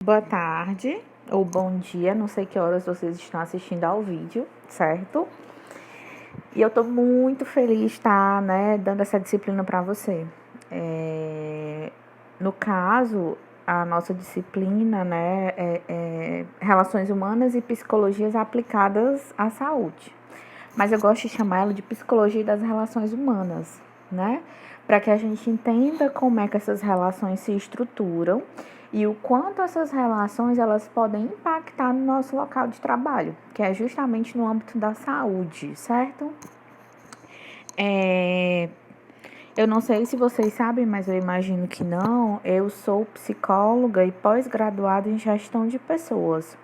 Boa tarde ou bom dia, não sei que horas vocês estão assistindo ao vídeo, certo? E eu tô muito feliz de estar, dando essa disciplina para você. No caso, a nossa disciplina, é Relações Humanas e Psicologias aplicadas à saúde. Mas eu gosto de chamar ela de Psicologia das Relações Humanas, né? Para que a gente entenda como é que essas relações se estruturam e o quanto essas relações elas podem impactar no nosso local de trabalho, que é justamente no âmbito da saúde, certo? Eu não sei se vocês sabem, mas eu imagino que não. Eu sou psicóloga e pós-graduada em gestão de pessoas.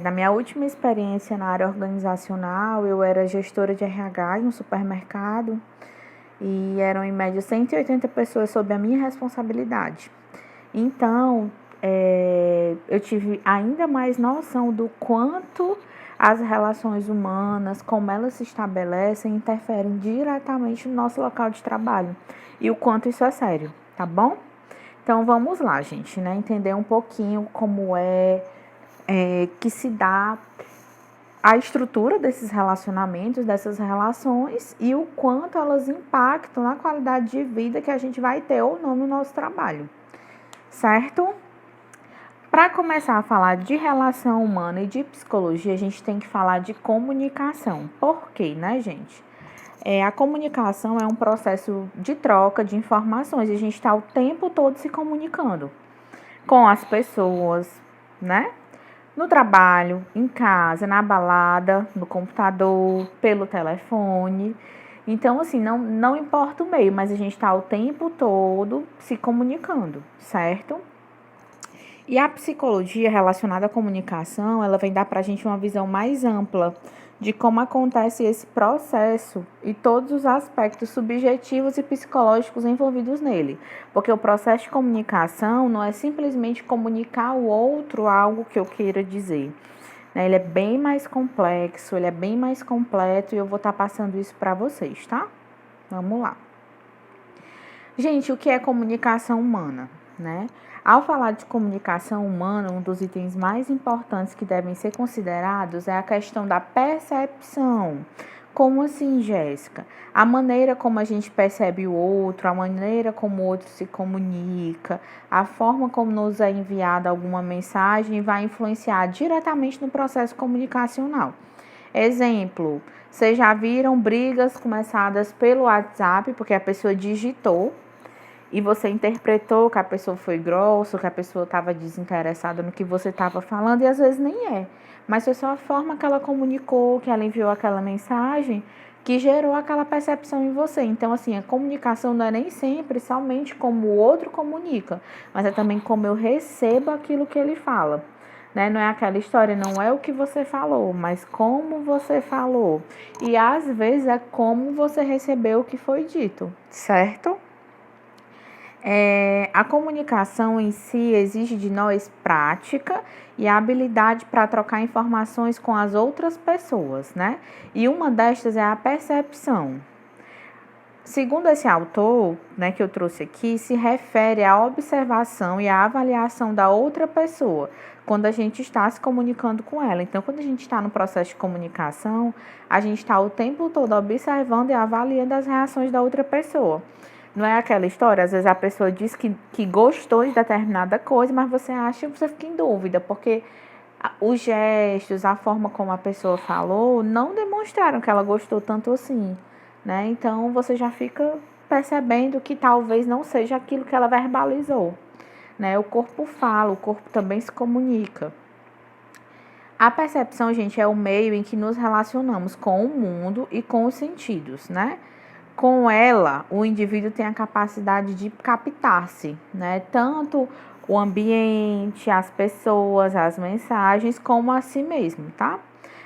Na minha última experiência na área organizacional, eu era gestora de RH em um supermercado e eram em média 180 pessoas sob a minha responsabilidade. Então, eu tive ainda mais noção do quanto as relações humanas, como elas se estabelecem, interferem diretamente no nosso local de trabalho e o quanto isso é sério, tá bom? Então, vamos lá, gente, entender um pouquinho como que se dá a estrutura desses relacionamentos, dessas relações e o quanto elas impactam na qualidade de vida que a gente vai ter ou não no nosso trabalho, certo? Para começar a falar de relação humana e de psicologia, a gente tem que falar de comunicação. Por quê, gente? A comunicação é um processo de troca de informações e a gente está o tempo todo se comunicando com as pessoas, né? No trabalho, em casa, na balada, no computador, pelo telefone. Então, assim, não importa o meio, mas a gente está o tempo todo se comunicando, certo? E a psicologia relacionada à comunicação, ela vem dar para a gente uma visão mais ampla de como acontece esse processo e todos os aspectos subjetivos e psicológicos envolvidos nele. Porque o processo de comunicação não é simplesmente comunicar ao outro algo que eu queira dizer. Ele é bem mais complexo, ele é bem mais completo e eu vou estar passando isso para vocês, tá? Vamos lá. Gente, o que é comunicação humana, Ao falar de comunicação humana, um dos itens mais importantes que devem ser considerados é a questão da percepção. Como assim, Jéssica? A maneira como a gente percebe o outro, a maneira como o outro se comunica, a forma como nos é enviada alguma mensagem vai influenciar diretamente no processo comunicacional. Exemplo, vocês já viram brigas começadas pelo WhatsApp, porque a pessoa digitou e você interpretou que a pessoa foi grossa, que a pessoa estava desinteressada no que você estava falando, e às vezes nem é. Mas foi só a forma que ela comunicou, que ela enviou aquela mensagem, que gerou aquela percepção em você. Então, assim, a comunicação não é nem sempre somente como o outro comunica, mas é também como eu recebo aquilo que ele fala. Não é aquela história, não é o que você falou, mas como você falou. E às vezes é como você recebeu o que foi dito, certo? A comunicação em si exige de nós prática e a habilidade para trocar informações com as outras pessoas, E uma destas é a percepção. Segundo esse autor, que eu trouxe aqui, se refere à observação e à avaliação da outra pessoa quando a gente está se comunicando com ela. Então, quando a gente está no processo de comunicação, a gente está o tempo todo observando e avaliando as reações da outra pessoa. Não é aquela história, às vezes a pessoa diz que gostou de determinada coisa, mas você fica em dúvida, porque os gestos, a forma como a pessoa falou, não demonstraram que ela gostou tanto assim, Então, você já fica percebendo que talvez não seja aquilo que ela verbalizou, O corpo fala, o corpo também se comunica. A percepção, gente, é o meio em que nos relacionamos com o mundo e com os sentidos, Com ela, o indivíduo tem a capacidade de captar-se, Tanto o ambiente, as pessoas, as mensagens, como a si mesmo, tá?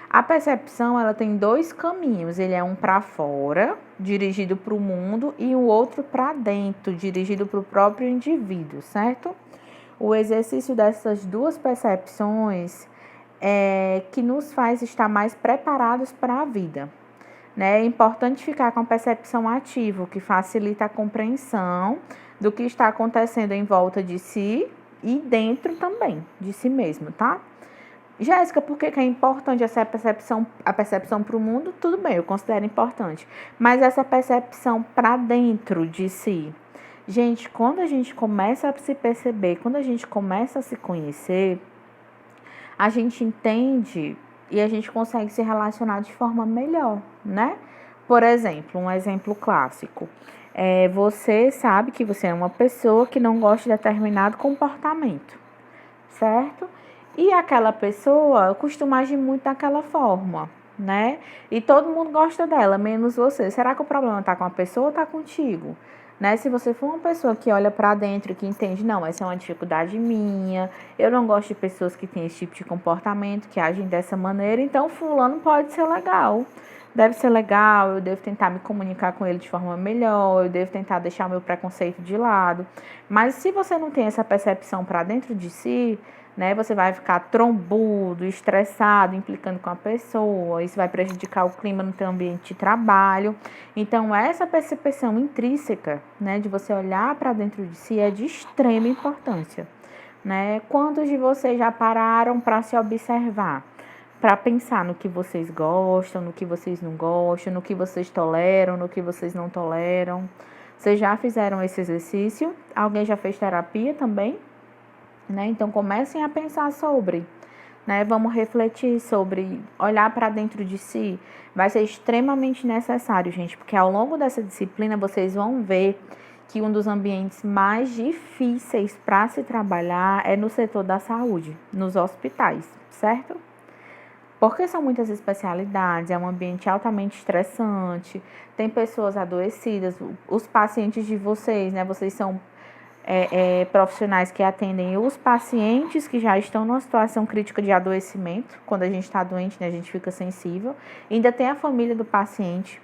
A percepção, ela tem dois caminhos. Ele é um para fora, dirigido para o mundo, e o outro para dentro, dirigido para o próprio indivíduo, certo? O exercício dessas duas percepções é que nos faz estar mais preparados para a vida. É importante ficar com a percepção ativa, que facilita a compreensão do que está acontecendo em volta de si e dentro também de si mesmo, tá? Jéssica, por que é importante essa percepção, a percepção para o mundo? Tudo bem, eu considero importante. Mas essa percepção para dentro de si. Gente, quando a gente começa a se perceber, quando a gente começa a se conhecer, a gente entende e a gente consegue se relacionar de forma melhor, né? Por exemplo, um exemplo clássico. Você sabe que você é uma pessoa que não gosta de determinado comportamento, certo? E aquela pessoa costuma agir muito daquela forma, né? E todo mundo gosta dela, menos você. Será que o problema está com a pessoa ou está contigo? Né? Se você for uma pessoa que olha para dentro e que entende, não, essa é uma dificuldade minha, eu não gosto de pessoas que têm esse tipo de comportamento, que agem dessa maneira, então fulano pode ser legal. Deve ser legal, eu devo tentar me comunicar com ele de forma melhor, eu devo tentar deixar o meu preconceito de lado. Mas se você não tem essa percepção para dentro de si, né, você vai ficar trombudo, estressado, implicando com a pessoa, isso vai prejudicar o clima no teu ambiente de trabalho. Então, essa percepção intrínseca, né, de você olhar para dentro de si é de extrema importância, né? Quantos de vocês já pararam para se observar? Para pensar no que vocês gostam, no que vocês não gostam, no que vocês toleram, no que vocês não toleram. Vocês já fizeram esse exercício? Alguém já fez terapia também? Né? Então, comecem a pensar sobre, né? Vamos refletir sobre, olhar para dentro de si. Vai ser extremamente necessário, gente, porque ao longo dessa disciplina vocês vão ver que um dos ambientes mais difíceis para se trabalhar é no setor da saúde, nos hospitais, certo? Porque são muitas especialidades, é um ambiente altamente estressante, tem pessoas adoecidas, os pacientes de vocês, né? Vocês são profissionais que atendem os pacientes que já estão numa situação crítica de adoecimento. Quando a gente está doente, né, a gente fica sensível. Ainda tem a família do paciente,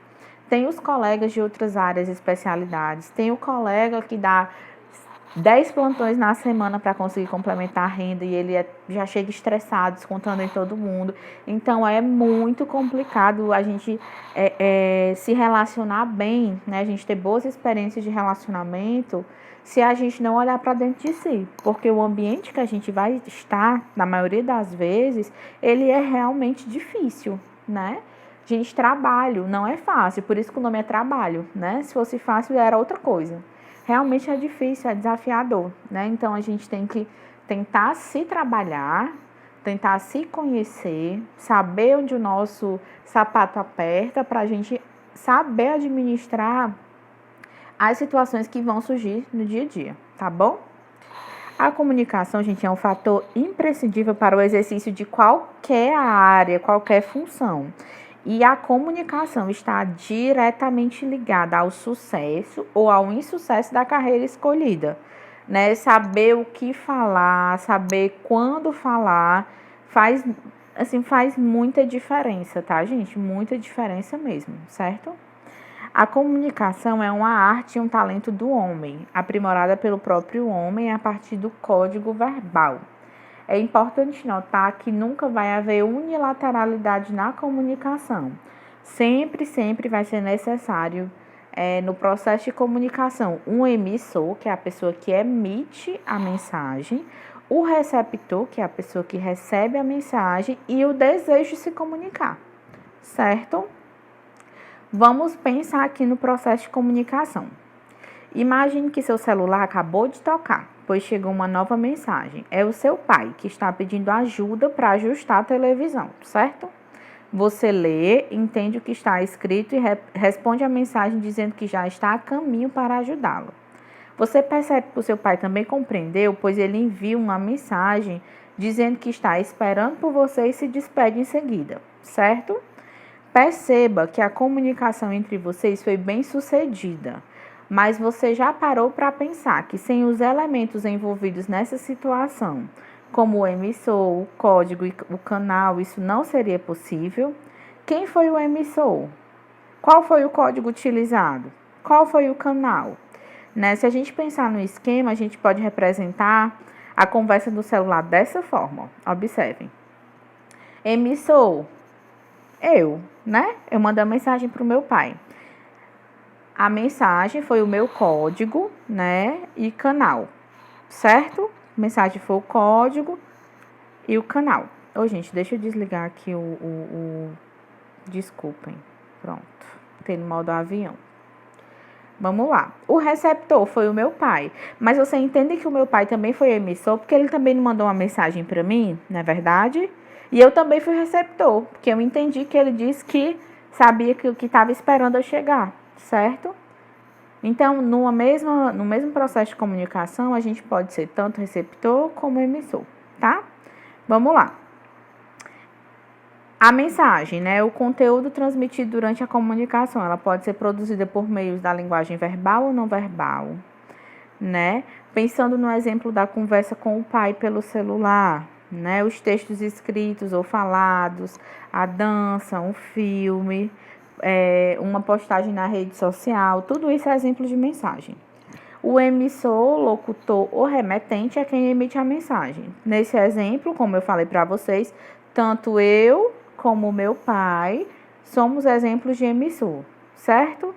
tem os colegas de outras áreas e especialidades, tem o colega que dá 10 plantões na semana para conseguir complementar a renda e ele já chega estressado, descontando em todo mundo. Então, é muito complicado a gente se relacionar bem, né? A gente ter boas experiências de relacionamento se a gente não olhar para dentro de si. Porque o ambiente que a gente vai estar, na maioria das vezes, ele é realmente difícil, né? Gente, trabalho não é fácil, por isso que o nome é trabalho, né? Se fosse fácil, era outra coisa. Realmente é difícil, é desafiador, né? Então, a gente tem que tentar se trabalhar, tentar se conhecer, saber onde o nosso sapato aperta, para a gente saber administrar as situações que vão surgir no dia a dia, tá bom? A comunicação, gente, é um fator imprescindível para o exercício de qualquer área, qualquer função. E a comunicação está diretamente ligada ao sucesso ou ao insucesso da carreira escolhida, né? Saber o que falar, saber quando falar, faz muita diferença, tá, gente? Muita diferença mesmo, certo? A comunicação é uma arte e um talento do homem, aprimorada pelo próprio homem a partir do código verbal. É importante notar que nunca vai haver unilateralidade na comunicação. Sempre vai ser necessário, no processo de comunicação, um emissor, que é a pessoa que emite a mensagem, o receptor, que é a pessoa que recebe a mensagem, e o desejo de se comunicar, certo? Vamos pensar aqui no processo de comunicação. Imagine que seu celular acabou de tocar, pois chegou uma nova mensagem. É o seu pai que está pedindo ajuda para ajustar a televisão, certo? Você lê, entende o que está escrito e responde a mensagem dizendo que já está a caminho para ajudá-lo. Você percebe que o seu pai também compreendeu, pois ele envia uma mensagem dizendo que está esperando por você e se despede em seguida, certo? Perceba que a comunicação entre vocês foi bem sucedida, mas você já parou para pensar que sem os elementos envolvidos nessa situação, como o emissor, o código e o canal, isso não seria possível? Quem foi o emissor? Qual foi o código utilizado? Qual foi o canal? Né? Se a gente pensar no esquema, a gente pode representar a conversa do celular dessa forma. Observem. Emissor, né? Eu mando a mensagem para o meu pai. A mensagem foi o meu código, né? E canal, certo? Mensagem foi o código e o canal. Ô, gente, deixa eu desligar aqui Desculpem. Pronto. Tem no modo avião. Vamos lá. O receptor foi o meu pai. Mas você entende que o meu pai também foi emissor, porque ele também não mandou uma mensagem para mim, não é verdade? E eu também fui receptor, porque eu entendi que ele disse que sabia que estava esperando eu chegar, certo? Então, no mesmo processo de comunicação, a gente pode ser tanto receptor como emissor, tá? Vamos lá. A mensagem, né, o conteúdo transmitido durante a comunicação, ela pode ser produzida por meios da linguagem verbal ou não verbal, né? Pensando no exemplo da conversa com o pai pelo celular, né? Os textos escritos ou falados, a dança, um filme, uma postagem na rede social, tudo isso é exemplo de mensagem. O emissor, locutor ou remetente é quem emite a mensagem. Nesse exemplo, como eu falei para vocês, tanto eu como meu pai somos exemplos de emissor, certo?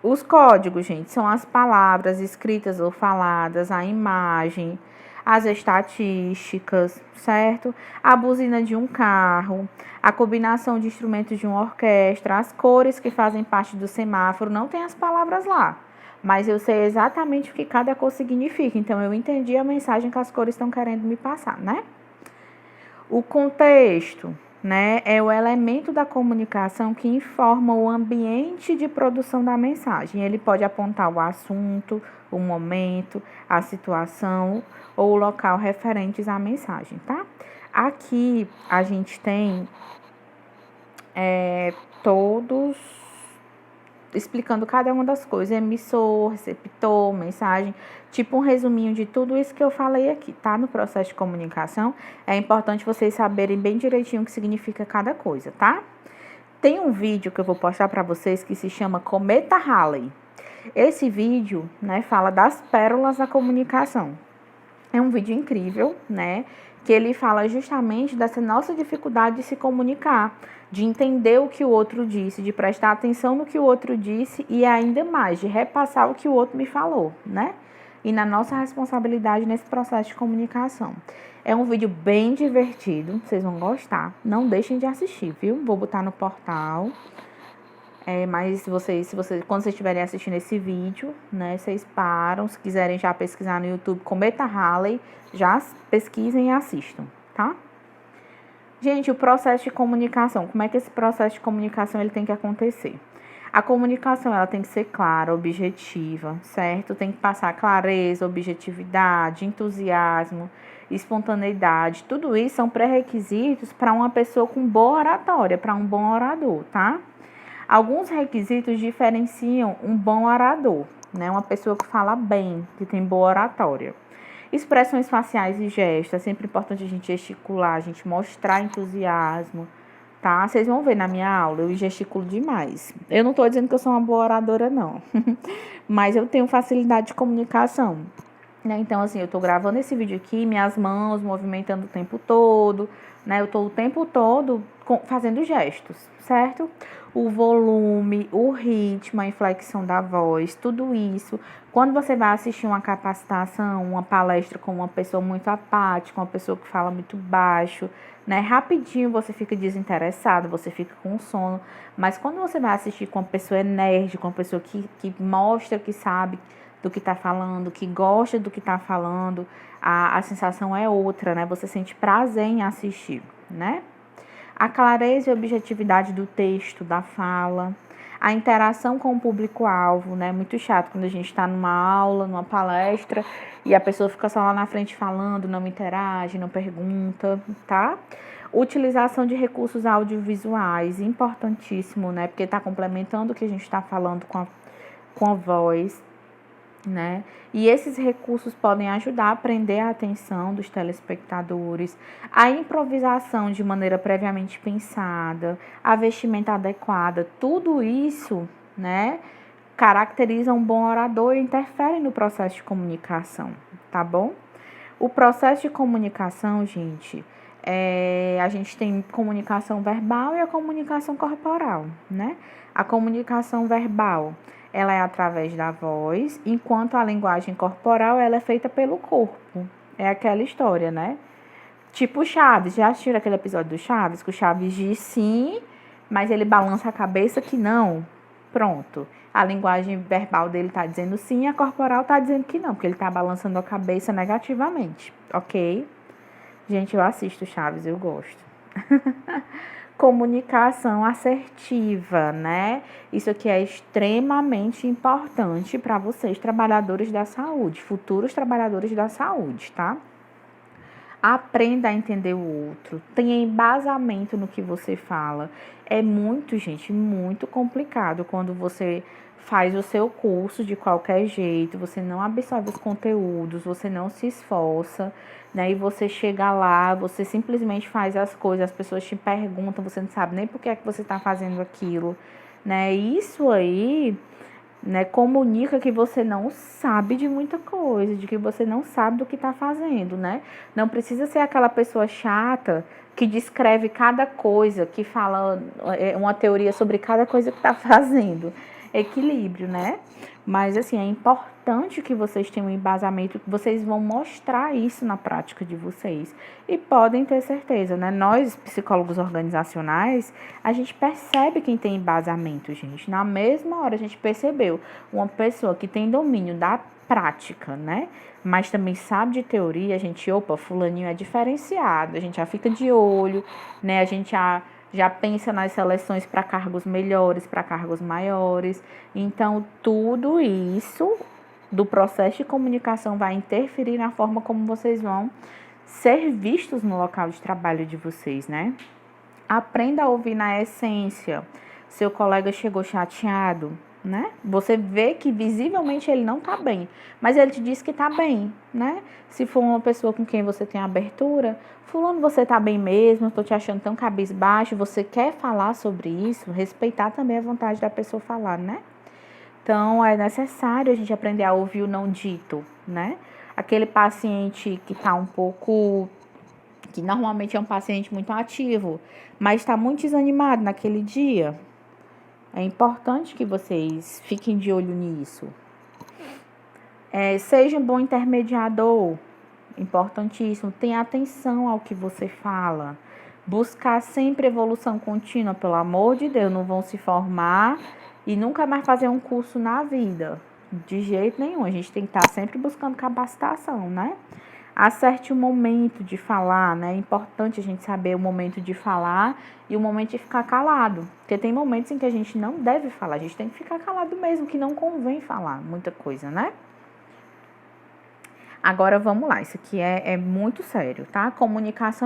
Os códigos, gente, são as palavras escritas ou faladas, a imagem, as estatísticas, certo? A buzina de um carro, a combinação de instrumentos de uma orquestra, as cores que fazem parte do semáforo, não tem as palavras lá. Mas eu sei exatamente o que cada cor significa, então eu entendi a mensagem que as cores estão querendo me passar, né? O contexto, né, é o elemento da comunicação que informa o ambiente de produção da mensagem. Ele pode apontar o assunto, o momento, a situação ou o local referentes à mensagem, tá? Aqui a gente tem todos explicando cada uma das coisas, emissor, receptor, mensagem, tipo um resuminho de tudo isso que eu falei aqui, tá? No processo de comunicação, é importante vocês saberem bem direitinho o que significa cada coisa, tá? Tem um vídeo que eu vou postar para vocês que se chama Cometa Halley. Esse vídeo, né, fala das pérolas da comunicação. É um vídeo incrível, né? Que ele fala justamente dessa nossa dificuldade de se comunicar, de entender o que o outro disse, de prestar atenção no que o outro disse e ainda mais, de repassar o que o outro me falou, né? E na nossa responsabilidade nesse processo de comunicação. É um vídeo bem divertido, vocês vão gostar. Não deixem de assistir, viu? Vou botar no portal. Mas quando vocês estiverem assistindo esse vídeo, né, vocês param, se quiserem já pesquisar no YouTube Cometa Halley, já pesquisem e assistam, tá? Gente, o processo de comunicação, como é que esse processo de comunicação ele tem que acontecer? A comunicação, ela tem que ser clara, objetiva, certo? Tem que passar clareza, objetividade, entusiasmo, espontaneidade. Tudo isso são pré-requisitos para uma pessoa com boa oratória, para um bom orador, tá? Alguns requisitos diferenciam um bom orador, né? Uma pessoa que fala bem, que tem boa oratória. Expressões faciais e gestos, é sempre importante a gente gesticular, a gente mostrar entusiasmo, tá? Vocês vão ver na minha aula, eu gesticulo demais. Eu não tô dizendo que eu sou uma boa oradora, não. Mas eu tenho facilidade de comunicação, né? Então, assim, eu tô gravando esse vídeo aqui, minhas mãos movimentando o tempo todo, né? Eu tô o tempo todo fazendo gestos, certo? O volume, o ritmo, a inflexão da voz, tudo isso. Quando você vai assistir uma capacitação, uma palestra com uma pessoa muito apática, uma pessoa que fala muito baixo, né? Rapidinho você fica desinteressado, você fica com sono. Mas quando você vai assistir com uma pessoa enérgica, uma pessoa que mostra que sabe do que está falando, que gosta do que está falando, a sensação é outra, né? Você sente prazer em assistir, né? A clareza e objetividade do texto, da fala, a interação com o público-alvo, né? Muito chato quando a gente está numa aula, numa palestra, e a pessoa fica só lá na frente falando, não interage, não pergunta, tá? Utilização de recursos audiovisuais, importantíssimo, né? Porque está complementando o que a gente está falando com a voz, né? E esses recursos podem ajudar a prender a atenção dos telespectadores, a improvisação de maneira previamente pensada, a vestimenta adequada, tudo isso, né, caracteriza um bom orador e interfere no processo de comunicação, tá bom? O processo de comunicação, gente, a gente tem comunicação verbal e a comunicação corporal, né? A comunicação verbal ela é através da voz, enquanto a linguagem corporal, ela é feita pelo corpo. É aquela história, né? Tipo Chaves, já assistiram aquele episódio do Chaves? Que o Chaves diz sim, mas ele balança a cabeça que não. Pronto. A linguagem verbal dele tá dizendo sim, e a corporal tá dizendo que não, porque ele tá balançando a cabeça negativamente, ok? Gente, eu assisto Chaves, eu gosto. Comunicação assertiva, né? Isso aqui é extremamente importante para vocês, trabalhadores da saúde, futuros trabalhadores da saúde, tá? Aprenda a entender o outro, tenha embasamento no que você fala. É muito, gente, muito complicado quando você faz o seu curso de qualquer jeito, você não absorve os conteúdos, você não se esforça, né? E você chega lá, você simplesmente faz as coisas, as pessoas te perguntam, você não sabe nem por que é que você está fazendo aquilo, né? Isso aí, né, comunica que você não sabe de muita coisa, de que você não sabe do que está fazendo, né? Não precisa ser aquela pessoa chata que descreve cada coisa, que fala uma teoria sobre cada coisa que está fazendo. Equilíbrio, né? Mas, assim, é importante que vocês tenham um embasamento, que vocês vão mostrar isso na prática de vocês. E podem ter certeza, né? Nós, psicólogos organizacionais, a gente percebe quem tem embasamento, gente. Na mesma hora, a gente percebeu uma pessoa que tem domínio da prática, né? Mas também sabe de teoria, a gente, opa, fulaninho é diferenciado, a gente já fica de olho, né? A gente já pensa nas seleções para cargos melhores, para cargos maiores. Então, tudo isso do processo de comunicação vai interferir na forma como vocês vão ser vistos no local de trabalho de vocês, né? Aprenda a ouvir na essência. Seu colega chegou chateado, né? Você vê que visivelmente ele não tá bem, mas ele te diz que tá bem, né? Se for uma pessoa com quem você tem abertura, fulano, você tá bem mesmo, eu tô te achando tão cabisbaixo, você quer falar sobre isso, respeitar também a vontade da pessoa falar, né? Então, é necessário a gente aprender a ouvir o não dito, né? Aquele paciente que tá um pouco, que normalmente é um paciente muito ativo, mas está muito desanimado naquele dia. É importante que vocês fiquem de olho nisso. Seja um bom intermediador, importantíssimo. Tenha atenção ao que você fala. Buscar sempre evolução contínua, pelo amor de Deus. Não vão se formar e nunca mais fazer um curso na vida. De jeito nenhum. A gente tem que estar sempre buscando capacitação, né? Acerte o momento de falar, né? É importante a gente saber o momento de falar e o momento de ficar calado. Porque tem momentos em que a gente não deve falar, a gente tem que ficar calado mesmo, que não convém falar muita coisa, né? Agora vamos lá, isso aqui é muito sério, tá? Comunicação